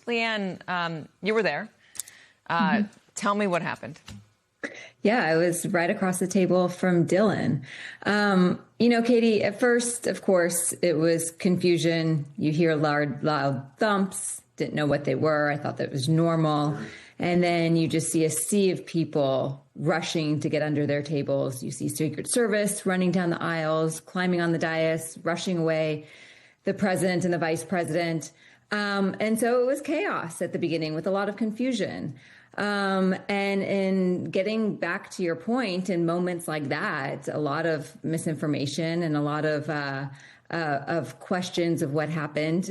Leanne, you were there. Tell me what happened. Yeah, I was right across the table from Dylan. Katie, at first, of course, it was confusion. You hear loud thumps, didn't know what they were. I thought that was normal. And then you just see a sea of people rushing to get under their tables. You see Secret Service running down the aisles, climbing on the dais, rushing away the president and the vice president. And so it was chaos at the beginning with a lot of confusion. And in getting back to your point, in moments like that, a lot of misinformation and a lot of questions of what happened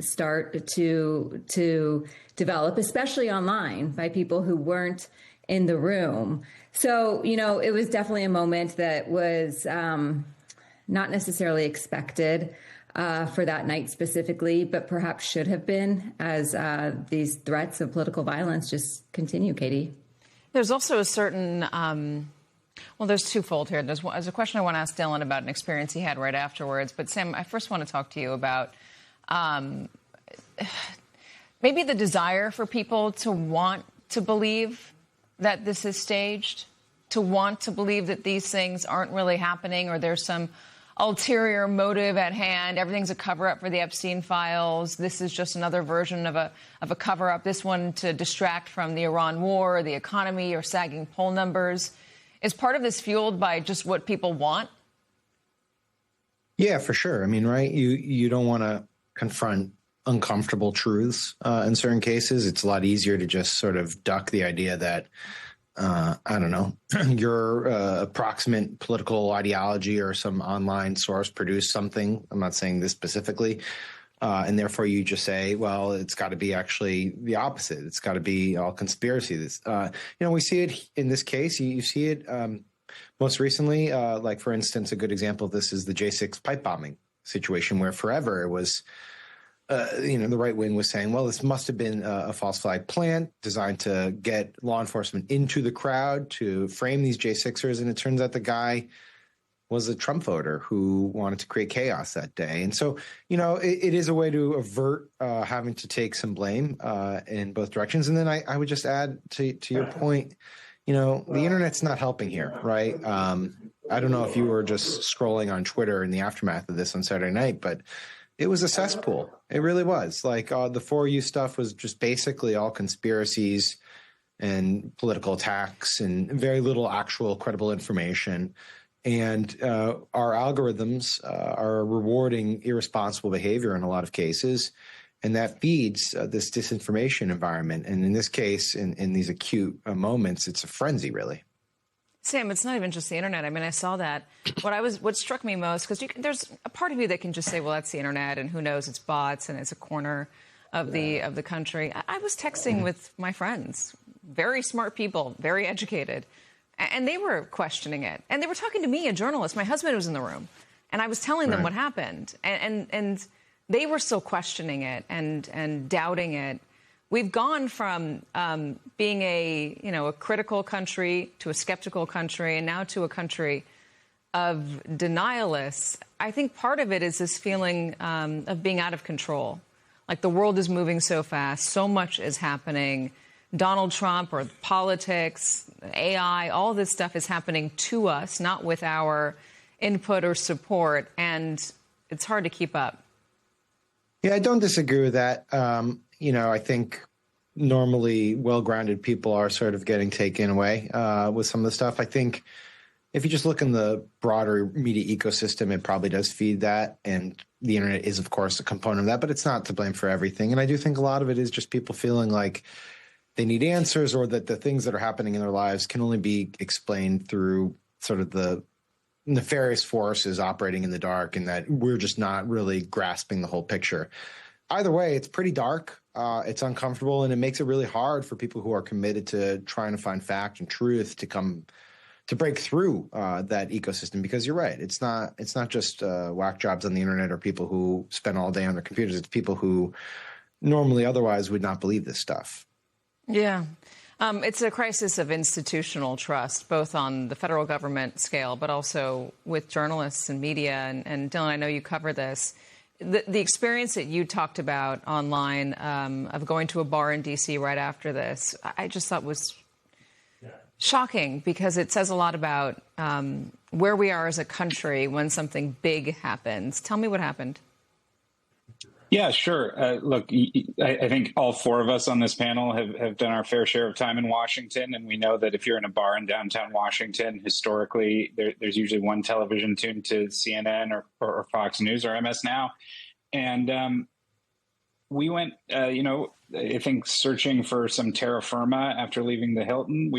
start to develop, especially online by people who weren't in the room. So, it was definitely a moment that was not necessarily expected for that night specifically, but perhaps should have been as these threats of political violence just continue, Katie. There's also a certain, there's twofold here. There's a question I want to ask Dylan about an experience he had right afterwards. But Sam, I first want to talk to you about maybe the desire for people to want to believe that this is staged, to want to believe that these things aren't really happening, or there's some ulterior motive at hand. Everything's a cover-up for the Epstein files. This is just another version of a cover-up. This one to distract from the Iran war, or the economy, or sagging poll numbers. Is part of this fueled by just what people want? Yeah, for sure. I mean, right? You don't want to confront uncomfortable truths in certain cases. It's a lot easier to just sort of duck the idea that I don't know, your approximate political ideology or some online source produced something. I'm not saying this specifically. And therefore you just say, well, it's got to be actually the opposite. It's got to be all conspiracy. We see it in this case. You see it most recently. Like, for instance, a good example of this is the J6 pipe bombing situation, where forever it was the right wing was saying, well, this must have been a false flag plant designed to get law enforcement into the crowd to frame these J6ers. And it turns out the guy was a Trump voter who wanted to create chaos that day. And so, it is a way to avert having to take some blame in both directions. And then I would just add to your point, the internet's not helping here, right? I don't know if you were just scrolling on Twitter in the aftermath of this on Saturday night, but it was a cesspool. It really was. Like, the For You stuff was just basically all conspiracies and political attacks and very little actual credible information. And our algorithms are rewarding irresponsible behavior in a lot of cases. And that feeds this disinformation environment. And in this case, in these acute moments, it's a frenzy, really. Sam, it's not even just the internet. I mean, I saw that. What struck me most, because there's a part of you that can just say, well, that's the internet, and who knows, it's bots, and it's a corner of the country. I was texting with my friends, very smart people, very educated, and they were questioning it. And they were talking to me, a journalist. My husband was in the room, and I was telling them what happened. And they were still questioning it and doubting it. We've gone from being a critical country to a skeptical country, and now to a country of denialists. I think part of it is this feeling of being out of control. Like, the world is moving so fast, so much is happening. Donald Trump, or politics, AI, all this stuff is happening to us, not with our input or support, and it's hard to keep up. Yeah, I don't disagree with that. I think normally well-grounded people are sort of getting taken away with some of the stuff. I think if you just look in the broader media ecosystem, it probably does feed that. And the internet is, of course, a component of that, but it's not to blame for everything. And I do think a lot of it is just people feeling like they need answers, or that the things that are happening in their lives can only be explained through sort of the nefarious forces operating in the dark, and that we're just not really grasping the whole picture. Either way, it's pretty dark. It's uncomfortable, and it makes it really hard for people who are committed to trying to find fact and truth to break through that ecosystem. Because you're right, it's not just whack jobs on the internet or people who spend all day on their computers. It's people who normally otherwise would not believe this stuff. Yeah. It's a crisis of institutional trust, both on the federal government scale, but also with journalists and media. And Dylan, I know you cover this. the experience that you talked about online of going to a bar in D.C. right after this, I just thought was shocking because it says a lot about where we are as a country when something big happens. Tell me what happened. Yeah, sure. Look, I think all four of us on this panel have done our fair share of time in Washington. And we know that if you're in a bar in downtown Washington, historically, there's usually one television tuned to CNN or Fox News or MS Now. And we went, I think searching for some terra firma after leaving the Hilton.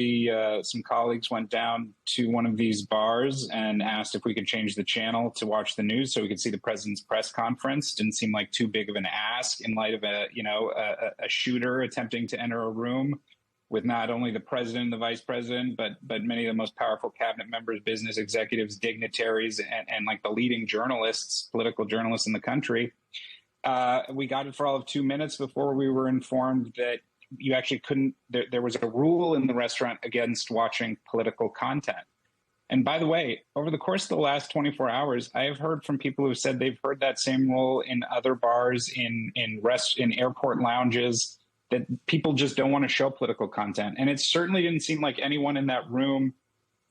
Some colleagues went down to one of these bars and asked if we could change the channel to watch the news so we could see the president's press conference. Didn't seem like too big of an ask in light of a shooter attempting to enter a room with not only the president and the vice president, but many of the most powerful cabinet members, business executives, dignitaries, and like the leading journalists, political journalists in the country. We got it for all of 2 minutes before we were informed that you actually couldn't, there was a rule in the restaurant against watching political content. And by the way, over the course of the last 24 hours, I have heard from people who said they've heard that same rule in other bars, in airport lounges, that people just don't want to show political content. And it certainly didn't seem like anyone in that room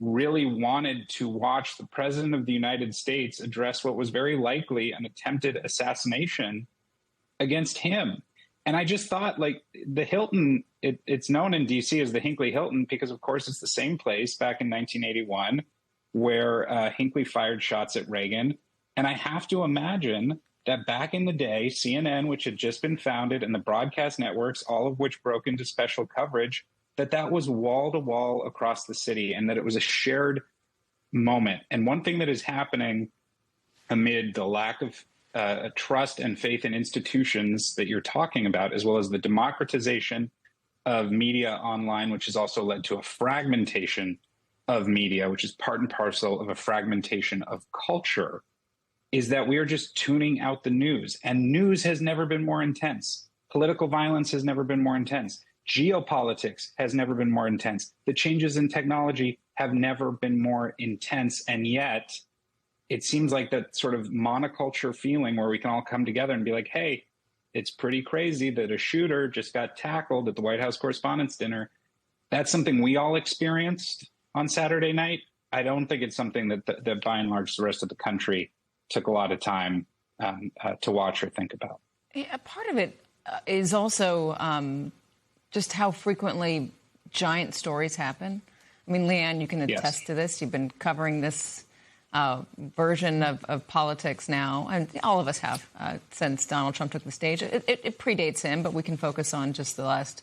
really wanted to watch the president of the United States address what was very likely an attempted assassination against him. And I just thought, like, the Hilton, it's known in D.C. as the Hinckley Hilton because, of course, it's the same place back in 1981 where Hinckley fired shots at Reagan. And I have to imagine that back in the day, CNN, which had just been founded, and the broadcast networks, all of which broke into special coverage, that was wall to wall across the city and that it was a shared moment. And one thing that is happening amid the lack of trust and faith in institutions that you're talking about, as well as the democratization of media online, which has also led to a fragmentation of media, which is part and parcel of a fragmentation of culture, is that we are just tuning out the news. And news has never been more intense. Political violence has never been more intense. Geopolitics has never been more intense. The changes in technology have never been more intense. And yet it seems like that sort of monoculture feeling where we can all come together and be like, hey, it's pretty crazy that a shooter just got tackled at the White House Correspondents' Dinner. That's something we all experienced on Saturday night. I don't think it's something that by and large, the rest of the country took a lot of time to watch or think about. Yeah, part of it is also just how frequently giant stories happen. I mean, Leanne, you can attest to this. You've been covering this version of politics now, and all of us have since Donald Trump took the stage. It predates him, but we can focus on just the last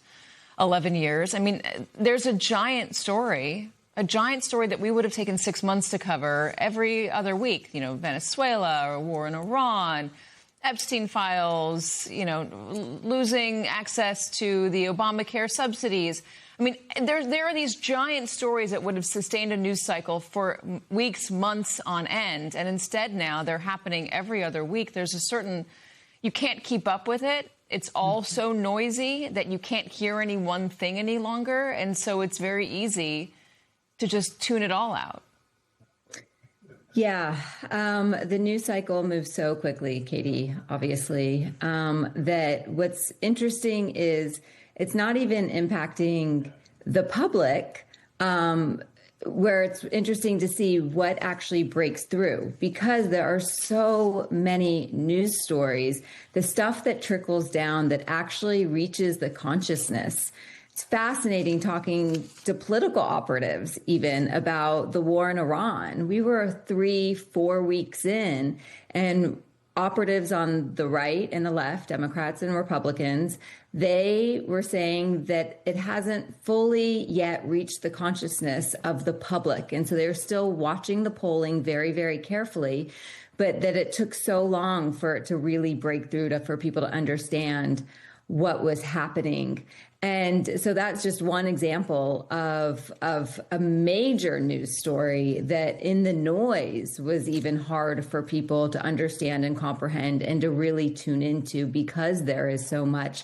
11 years. I mean, there's a giant story that we would have taken 6 months to cover every other week. You know, Venezuela or war in Iran, Epstein files, losing access to the Obamacare subsidies. I mean, there are these giant stories that would have sustained a news cycle for weeks, months on end. And instead now they're happening every other week. There's a certain, you can't keep up with it. It's all so noisy that you can't hear any one thing any longer. And so it's very easy to just tune it all out. Yeah, the news cycle moves so quickly, Katie, obviously, that what's interesting is it's not even impacting the public, where it's interesting to see what actually breaks through, because there are so many news stories, the stuff that trickles down that actually reaches the consciousness. It's fascinating talking to political operatives even about the war in Iran. We were 3-4 weeks in, and operatives on the right and the left, Democrats and Republicans, they were saying that it hasn't fully yet reached the consciousness of the public. And so they're still watching the polling very, very carefully, but that it took so long for it to really break through, for people to understand what was happening. And so that's just one example of a major news story that in the noise was even hard for people to understand and comprehend and to really tune into, because there is so much.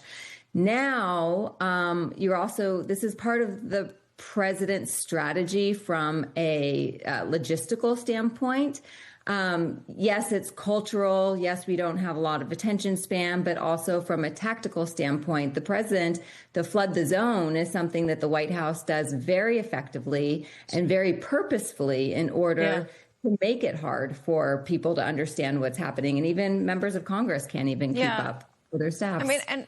Now, this is part of the president's strategy from a logistical standpoint. Yes, it's cultural. Yes, we don't have a lot of attention span, but also from a tactical standpoint, the president, the flood the zone is something that the White House does very effectively and very purposefully in order to make it hard for people to understand what's happening. And even members of Congress can't even keep up with their staffs. I mean, and